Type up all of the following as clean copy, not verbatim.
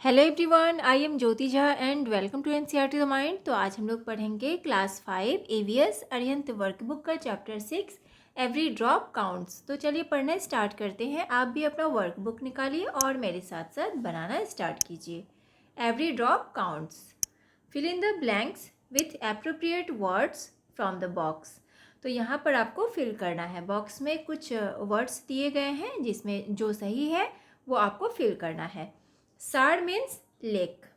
Hello everyone, I am Jyoti Jha and welcome to NCERT the mind. तो आज हम लोग पढ़ेंगे क्लास 5 एवीएस अरिहंत वर्कबुक का चैप्टर 6 एवरी ड्रॉप काउंट्स। तो चलिए पढ़ना स्टार्ट करते हैं। आप भी अपना वर्कबुक निकालिए और मेरे साथ साथ बनाना स्टार्ट कीजिए। Every drop counts, fill in the blanks with appropriate words from the box. तो यहाँ पर आपको फिल करना है। बॉक्स में कुछ वर्ड्स दिए गए हैं जिसमें जो सही है वो आपको फिल करना है। Sar means lake.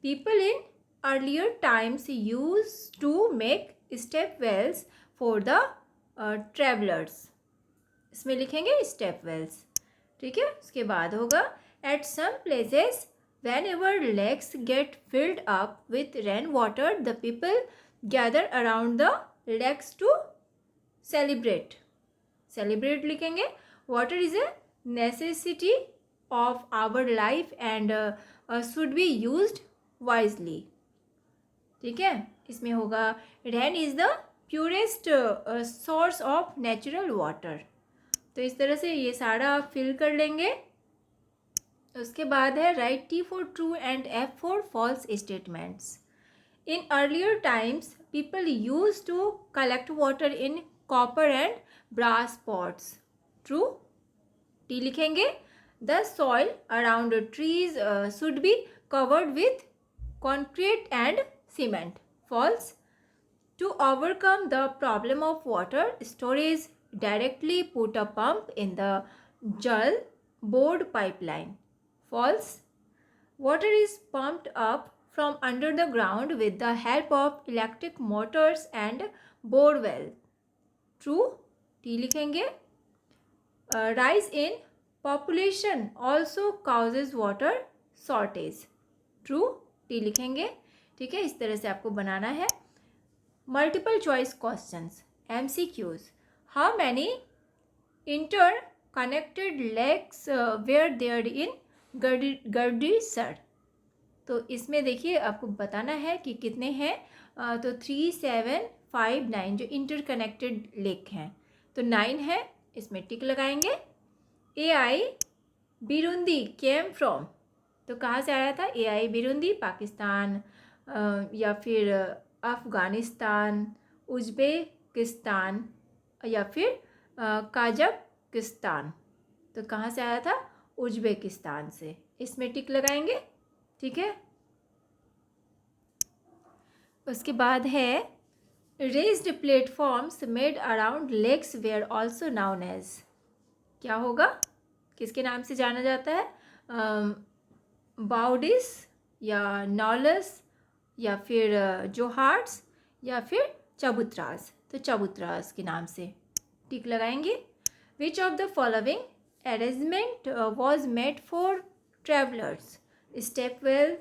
People in earlier times used to make step wells for the travelers. इसमें लिखेंगे step wells, ठीक है। उसके बाद होगा at some places whenever lakes get filled up with rain water, the people gather around the lakes to celebrate. Celebrate लिखेंगे. Water is a necessity of our life and should be used wisely. ठीक है। इसमें होगा rain is the purest source of natural water. तो इस तरह से ये सारा आप फिल कर लेंगे। उसके बाद है right T for true and F for false statements. In earlier times people use to collect water in copper and brass pots. True, T लिखेंगे। The soil around trees should be covered with concrete and cement. False. To overcome the problem of water storage, directly put a pump in the Jal board pipeline. False. Water is pumped up from under the ground with the help of electric motors and bore well. True. T लिखेंगे। Rise in population also causes water shortage. True, T लिखेंगे, ठीक है। इस तरह से आपको बनाना है। Multiple choice questions, MCQs. How many interconnected lakes were there in Gardisar? तो इसमें देखिए आपको बताना है कि कितने हैं। तो 3, 7, 5, 9 जो इंटरकनेक्टेड लेक हैं। तो 9 है, इसमें टिक लगाएंगे। AI बिरुंदी केम फ्रॉम, तो कहाँ से आया था? AI बिरुंदी पाकिस्तान या फिर अफ़गानिस्तान, उज़्बेकिस्तान या फिर काजाकिस्तान। तो कहाँ से आया था? उज़्बेकिस्तान से। इसमें टिक लगाएंगे, ठीक है। उसके बाद है raised platforms made around lakes were also known as. क्या होगा? किसके नाम से जाना जाता है? बाउडिस या नॉलस या फिर जोहार्ट्स या फिर चबूतरास। तो चबूतरास के नाम से टिक लगाएंगे। Which of the following arrangement was made for travellers? Step well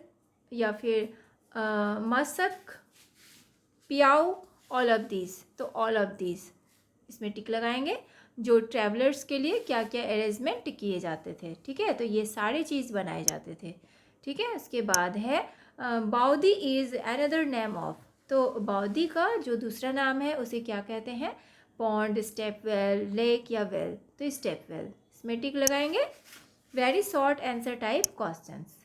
या फिर मसक, पियाऊ, ऑल ऑफ दीज। तो ऑल ऑफ दीज, इसमें टिक लगाएंगे। जो ट्रैवलर्स के लिए क्या क्या अरेंजमेंट किए जाते थे, ठीक है। तो ये सारे चीज़ बनाए जाते थे, ठीक है। उसके बाद है बाउदी इज़ अनदर नेम ऑफ। तो बाउदी का जो दूसरा नाम है उसे क्या कहते हैं? पॉन्ड, स्टेप वेल, लेक या वेल। तो स्टेप वेल, इसमें टिक लगाएंगे। Very short answer type questions.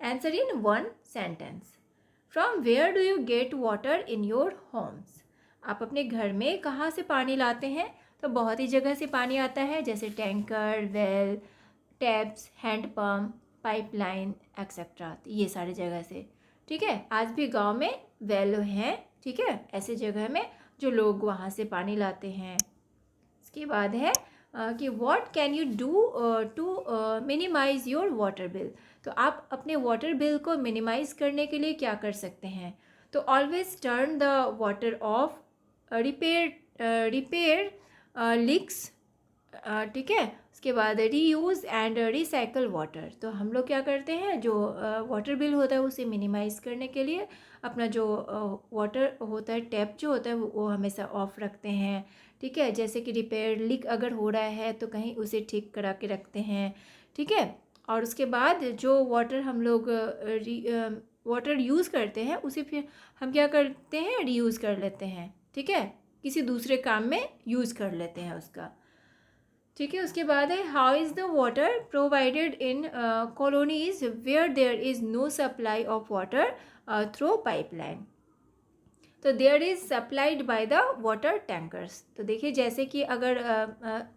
Answer in 1 sentence. From where do you get water in your homes? आप अपने घर में कहाँ से पानी लाते हैं? तो बहुत ही जगह से पानी आता है, जैसे tanker, well, taps, handpump, pipeline etcetera. ये सारी जगह से, ठीक है। आज भी गांव में वेल हैं, ठीक है, ऐसे जगह में जो लोग वहाँ से पानी लाते हैं। इसके बाद है कि what can you do to minimise your water bill? तो आप अपने वाटर बिल को मिनिमाइज करने के लिए क्या कर सकते हैं? तो always turn the water of, repair leaks, ठीक है। उसके बाद रीयूज़ एंड रिसाइकल वाटर। तो हम लोग क्या करते हैं, जो वाटर बिल होता है उसे मिनिमाइज़ करने के लिए अपना जो वाटर होता है, टैप जो होता है वो हमेशा ऑफ रखते हैं, ठीक है। जैसे कि रिपेयर लीक अगर हो रहा है तो कहीं उसे ठीक करा के रखते हैं, ठीक है। और उसके बाद जो वाटर हम लोग वाटर यूज़ करते हैं उसे फिर हम क्या करते हैं, रीयूज़ कर लेते हैं, ठीक है। किसी दूसरे काम में यूज़ कर लेते हैं उसका, ठीक है। उसके बाद है how is the water provided in colonies where there is no supply of water through pipeline. तो there is supplied by the water tankers. तो देखिए जैसे कि अगर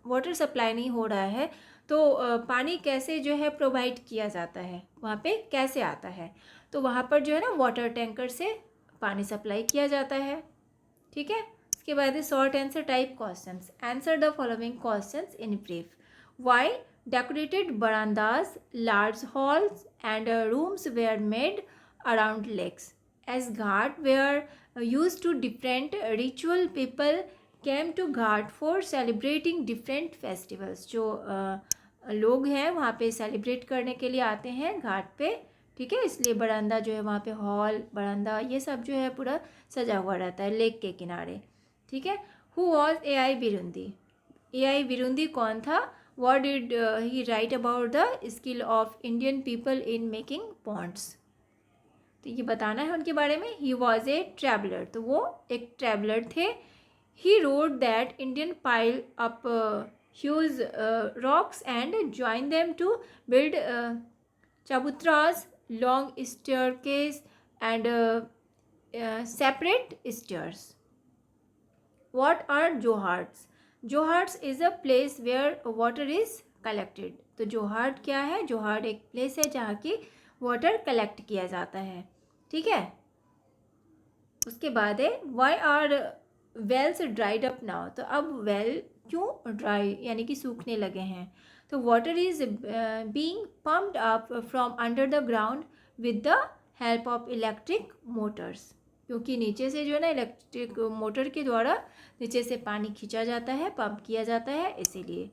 वाटर सप्लाई नहीं हो रहा है तो पानी कैसे जो है प्रोवाइड किया जाता है, वहाँ पे कैसे आता है, तो वहाँ पर जो है ना वाटर टैंकर से पानी सप्लाई किया जाता है। ठीक है। इसके बाद short answer type questions. Answer the following questions in brief. Why decorated verandas, large halls and rooms were made around lakes as ghat were used to different ritual, people came to ghat for celebrating different festivals। जो लोग हैं वहाँ पे celebrate करने के लिए आते हैं घाट पे। ठीक है। इसलिए बरामदा जो है वहाँ पे हॉल बरामदा ये सब जो है पूरा सजा हुआ रहता है लेक के किनारे। ठीक है। Who was a I बिरुंदी। A I Biruni कौन था? What did he write about the skill of Indian people in making ponds. तो ये बताना है उनके बारे में। He was a traveller. तो वो एक ट्रैवलर थे। He wrote that Indian pile up huge rocks and join them to build चबूतरास, long staircase and separate stairs. What are johars? Johars is a place where water is collected। तो जोहार क्या है? जोहार एक प्लेस है जहाँ की वाटर कलेक्ट किया जाता है। ठीक है। उसके बाद है why are wells dried up now. तो अब वेल क्यों ड्राई यानी कि सूखने लगे हैं? तो water is being pumped up from under the ground with the help of electric Motors. क्योंकि नीचे से जो है ना इलेक्ट्रिक मोटर के द्वारा नीचे से पानी खींचा जाता है, पंप किया जाता है, इसीलिए।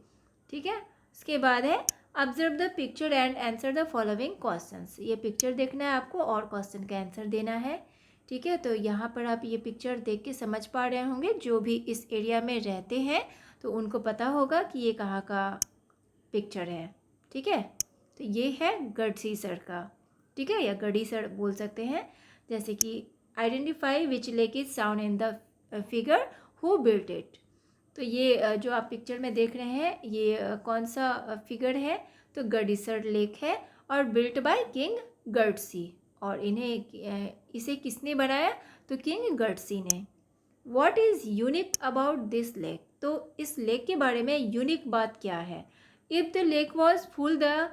ठीक है। उसके बाद है observe the picture and answer the following questions. ये पिक्चर देखना है आपको और क्वेश्चन का आंसर देना है। ठीक है। तो यहाँ पर आप ये पिक्चर देख के समझ पा रहे होंगे, जो भी इस एरिया में रहते हैं तो उनको पता होगा कि ये कहाँ का पिक्चर है। ठीक है। तो ये है गढ़सीसर का। ठीक है, या गढ़ीसर बोल सकते हैं। जैसे कि identify which lake is sound in the figure, who built it. तो ये जो आप पिक्चर में देख रहे हैं ये कौन सा फिगर है? तो गढ़ीसर लेक है और बिल्ट बाय किंग गढ़सी। और इसे किसने बनाया? तो किंग गढ़सी ने। What is unique about this lake. तो इस लेक के बारे में यूनिक बात क्या है? If the lake was full the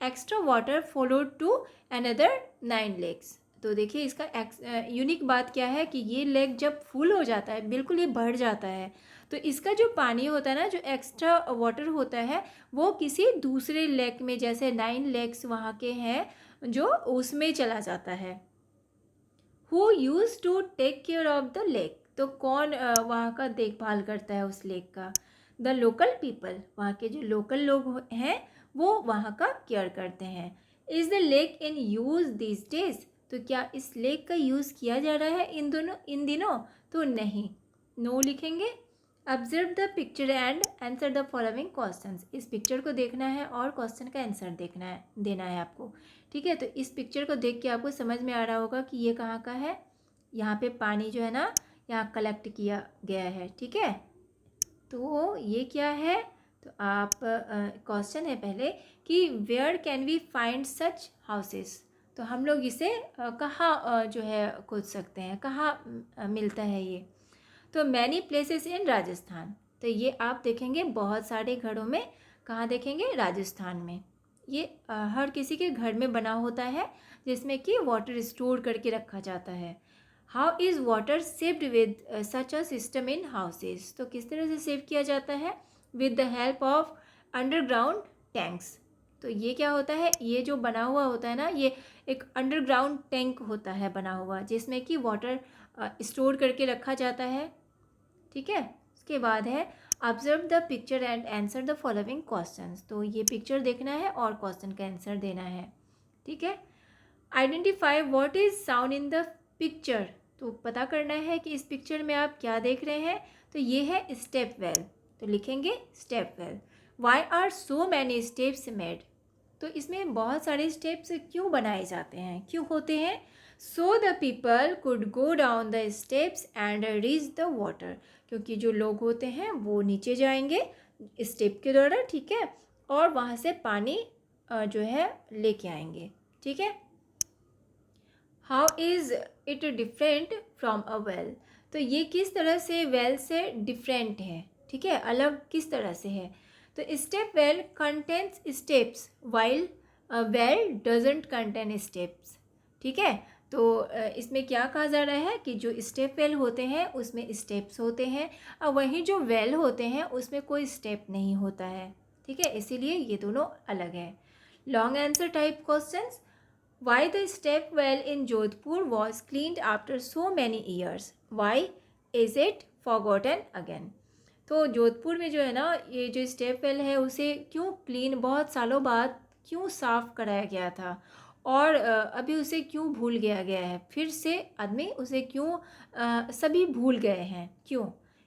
extra water followed to another 9 lakes. तो देखिए इसका यूनिक बात क्या है कि ये लेक जब फुल हो जाता है, बिल्कुल ये भर जाता है, तो इसका जो पानी होता है ना, जो एक्स्ट्रा वाटर होता है, वो किसी दूसरे लेक में, जैसे 9 लेक्स वहाँ के हैं जो, उसमें चला जाता है। Who use to take care of the lake. तो कौन वहाँ का देखभाल करता है उस लेक का? The local people. वहाँ के जो लोकल लोग हैं वो वहाँ का केयर करते हैं। Is the lake in use this days. तो क्या इस लेक का यूज़ किया जा रहा है इन दिनों? तो नहीं, नो लिखेंगे। Observe the picture and answer the following questions. इस पिक्चर को देखना है और क्वेश्चन का आंसर देना है आपको। ठीक है। तो इस पिक्चर को देख के आपको समझ में आ रहा होगा कि ये कहाँ का है। यहाँ पे पानी जो है ना यहाँ कलेक्ट किया गया है। ठीक है। तो ये क्या है? तो आप क्वेश्चन है पहले कि where can we find such houses. तो हम लोग इसे कहाँ जो है खोज सकते हैं, कहाँ मिलता है ये? तो मैनी प्लेसेस इन राजस्थान। तो ये आप देखेंगे बहुत सारे घरों में। कहाँ देखेंगे? राजस्थान में। ये हर किसी के घर में बना होता है जिसमें कि वाटर स्टोर करके रखा जाता है। How is water saved with such a system in houses. तो किस तरह से सेव किया जाता है? With the help of underground tanks. तो ये क्या होता है? ये जो बना हुआ होता है ना, ये एक अंडरग्राउंड टैंक होता है बना हुआ, जिसमें कि वाटर स्टोर करके रखा जाता है। ठीक है। उसके बाद है observe the picture and answer the following questions. तो ये पिक्चर देखना है और क्वेश्चन का आंसर देना है। ठीक है। Identify what is sound in the picture. तो पता करना है कि इस पिक्चर में आप क्या देख रहे हैं। तो ये है स्टेप वेल। तो लिखेंगे step well. Why are so many steps made. तो इसमें बहुत सारे स्टेप्स क्यों बनाए जाते हैं, क्यों होते हैं? So the people could go down the steps and reach the water. क्योंकि जो लोग होते हैं वो नीचे जाएंगे स्टेप के द्वारा, ठीक है, और वहाँ से पानी जो है लेके आएंगे, ठीक है। How is it different from a well, तो ये किस तरह से वेल से डिफरेंट है, ठीक है, अलग किस तरह से है। तो step well contains steps while well doesn't contain steps, ठीक है। तो इसमें क्या कहा जा रहा है कि जो स्टेप वेल होते हैं उसमें स्टेप्स होते हैं, और वहीं जो वेल होते हैं उसमें कोई स्टेप नहीं होता है, ठीक है, इसीलिए ये दोनों अलग है। Long answer type questions, why the step well in Jodhpur was cleaned after so many years, why is it forgotten again। तो जोधपुर में जो है ना ये जो स्टेप वेल है उसे क्यों क्लीन बहुत सालों बाद क्यों साफ़ कराया गया था, और अभी उसे क्यों भूल गया है, फिर से आदमी उसे क्यों सभी भूल गए हैं, क्यों,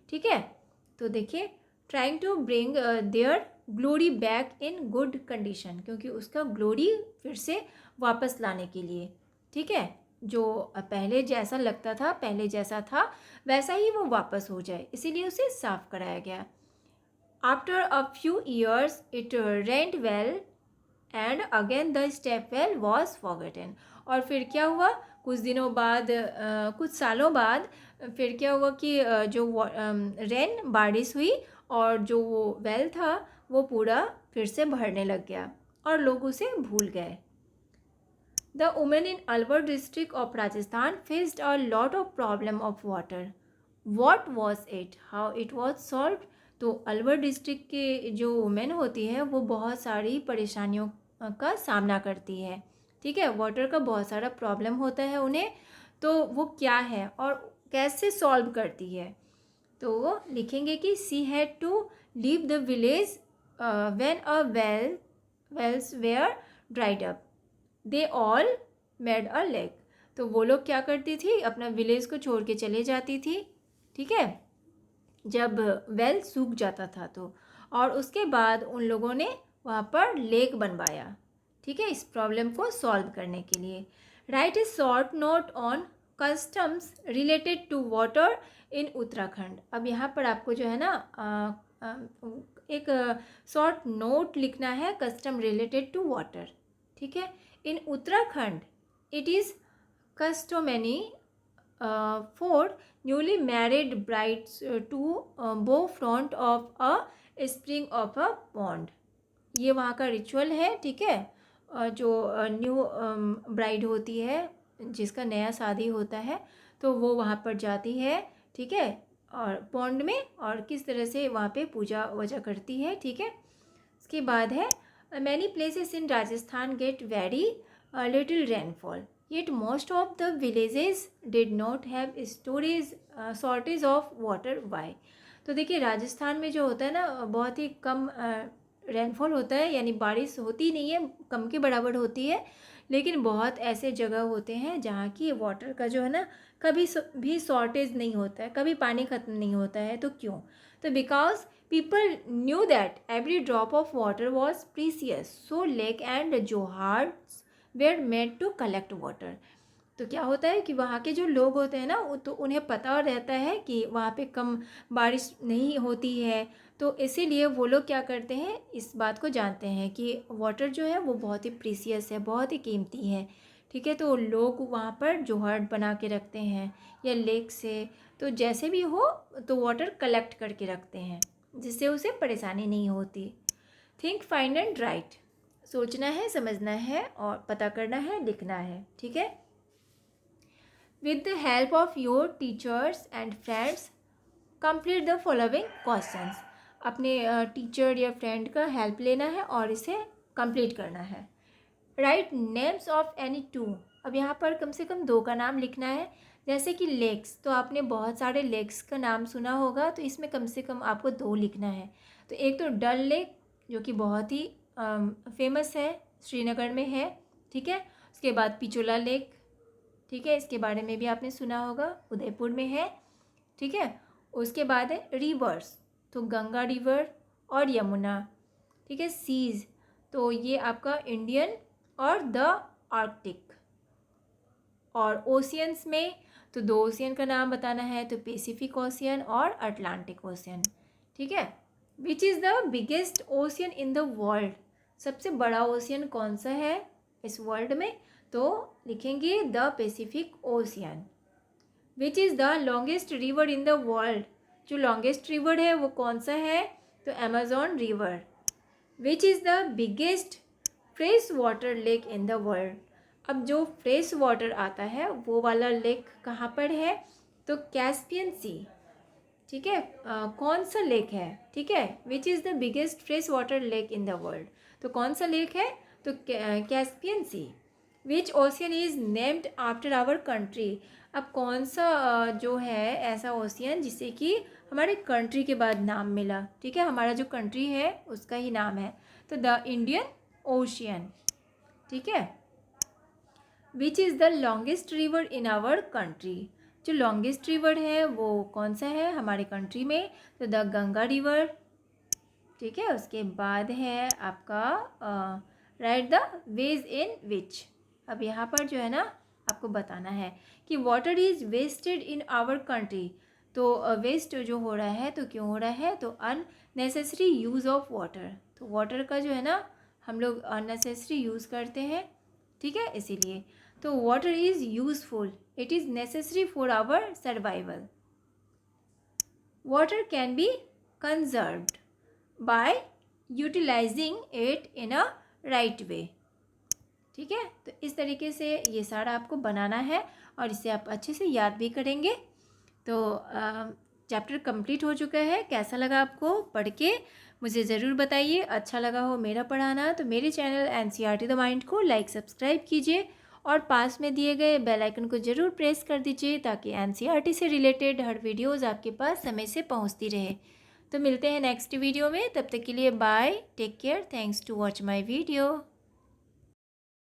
ठीक है। तो देखिए, trying to bring their glory back in good condition, क्योंकि उसका ग्लोरी फिर से वापस लाने के लिए, ठीक है, जो पहले जैसा लगता था, पहले जैसा था वैसा ही वो वापस हो जाए, इसीलिए उसे साफ कराया गया। After a few years it rent well and again the step well was forgotten, और फिर क्या हुआ, कुछ दिनों बाद कुछ सालों बाद फिर क्या हुआ कि जो रेन बारिश हुई और जो वो वेल था वो पूरा फिर से भरने लग गया और लोग उसे भूल गए। The women in Alwar district of Rajasthan faced a lot of problem of water. What was it? How it was solved? तो अलवर डिस्ट्रिक्ट के जो वुमेन होती है वो बहुत सारी परेशानियों का सामना करती है, ठीक है, वाटर का बहुत सारा प्रॉब्लम होता है उन्हें, तो वो क्या है और कैसे सॉल्व करती है। तो वो लिखेंगे कि she had to leave the village when a wells were dried up, they all made a lake. तो वो लोग क्या करती थी, अपना विलेज को छोड़ के चले जाती थी, ठीक है, जब वेल सूख जाता था तो, और उसके बाद उन लोगों ने वहाँ पर लेक बनवाया, ठीक है, इस प्रॉब्लम को सॉल्व करने के लिए। Write a short note on customs related to water in Uttarakhand. अब यहाँ पर आपको जो है ना एक शॉर्ट नोट लिखना है कस्टम रिलेटेड टू वाटर, ठीक है। In Uttarakhand, it is customary for newly married brides to bow front of a spring of a pond। ये वहाँ का रिचुअल है, ठीक है, जो न्यू ब्राइड होती है जिसका नया शादी होता है तो वो वहाँ पर जाती है, ठीक है, और पॉन्ड में, और किस तरह से वहाँ पे पूजा वजा करती है, ठीक है। उसके बाद है many places in Rajasthan get very little rainfall, yet most of the villages did not have storage shortage of water, why. तो देखिए राजस्थान में जो होता है ना बहुत ही कम रेनफॉल होता है, यानी बारिश होती नहीं है, कम के बराबर होती है, लेकिन बहुत ऐसे जगह होते हैं जहाँ की वाटर का जो है ना कभी भी शॉर्टेज नहीं होता है, कभी पानी ख़त्म नहीं होता है। तो क्यों, तो because people knew that every drop of water was precious, so lake and johards were made to collect water। तो क्या होता है कि वहाँ के जो लोग होते हैं ना वो तो उन्हें पता रहता है कि वहाँ पे कम बारिश नहीं होती है, तो इसीलिए वो लोग क्या करते हैं, इस बात को जानते हैं कि वाटर जो है वो बहुत ही प्रीसियस है, बहुत ही कीमती है, ठीक है। तो लोग वहाँ पर जोहर्ड बना के रखते हैं या लेक से, तो जैसे भी हो तो वाटर कलेक्ट करके रखते हैं जिससे उसे परेशानी नहीं होती। थिंक फाइंड एंड राइट, सोचना है, समझना है और पता करना है, लिखना है, ठीक है। With the help of your teachers and friends complete the following questions. अपने टीचर या फ्रेंड का हेल्प लेना है और इसे कंप्लीट करना है। Right names of any two, अब यहाँ पर कम से कम 2 का नाम लिखना है, जैसे कि लेक्स, तो आपने बहुत सारे लेक्स का नाम सुना होगा, तो इसमें कम से कम आपको 2 लिखना है। तो एक तो डल लेक जो कि बहुत ही फेमस है, श्रीनगर में है, ठीक है। उसके बाद पिचोला लेक, ठीक है, इसके बारे में भी आपने सुना होगा, उदयपुर में है, ठीक है। उसके बाद है रिवर्स, तो गंगा रिवर और यमुना, ठीक है। सीज, तो ये आपका इंडियन और द आर्कटिक। और ओशियंस में तो 2 ओशियन का नाम बताना है, तो पैसिफिक ओशियन और अटलांटिक ओशियन, ठीक है। Which is the biggest ocean in the world, सबसे बड़ा ओशियन कौन सा है इस वर्ल्ड में, तो लिखेंगे the Pacific ocean. Which is the longest river in the world, जो लॉन्गेस्ट रिवर है वो कौन सा है, तो Amazon river. Which is the biggest fresh water lake in the world, अब जो फ्रेश वाटर आता है वो वाला लेक कहाँ पर है, तो कैस्पियन सी, ठीक है। कौन सा लेक है, ठीक है, which is the biggest fresh water lake in the world, तो कौन सा लेक है, तो Caspian sea. Which ocean is named after our country, अब कौन सा जो है ऐसा ओशियन जिससे कि हमारे कंट्री के बाद नाम मिला, ठीक है, हमारा जो कंट्री है उसका ही नाम है, तो द इंडियन ओशियन, ठीक है। Which is the longest river in our country, जो लॉन्गेस्ट रिवर है वो कौन सा है हमारे कंट्री में, तो द गंगा रिवर, ठीक है। उसके बाद है आपका राइट द वेज इन विच, अब यहाँ पर जो है ना आपको बताना है कि water is wasted in our country, तो वेस्ट जो हो रहा है तो क्यों हो रहा है, तो अननेसेसरी यूज़ ऑफ वाटर, तो वाटर का जो है ना हम लोग अननेसेसरी यूज़ करते हैं, ठीक है, इसीलिए। तो water is useful, it is necessary for our survival. Water can be conserved by utilising it in a right way, ठीक है। तो इस तरीके से ये सारा आपको बनाना है और इसे आप अच्छे से याद भी करेंगे। तो चैप्टर कंप्लीट हो चुका है, कैसा लगा आपको पढ़ के मुझे ज़रूर बताइए। अच्छा लगा हो मेरा पढ़ाना तो मेरे चैनल एनसीईआरटी द माइंड को लाइक सब्सक्राइब कीजिए और पास में दिए गए बेल आइकन को ज़रूर प्रेस कर दीजिए ताकि एनसीईआरटी से रिलेटेड हर वीडियोज़ आपके पास समय से पहुंचती रहे। तो मिलते हैं नेक्स्ट वीडियो में, तब तक के लिए bye, take care, thanks to watch my video.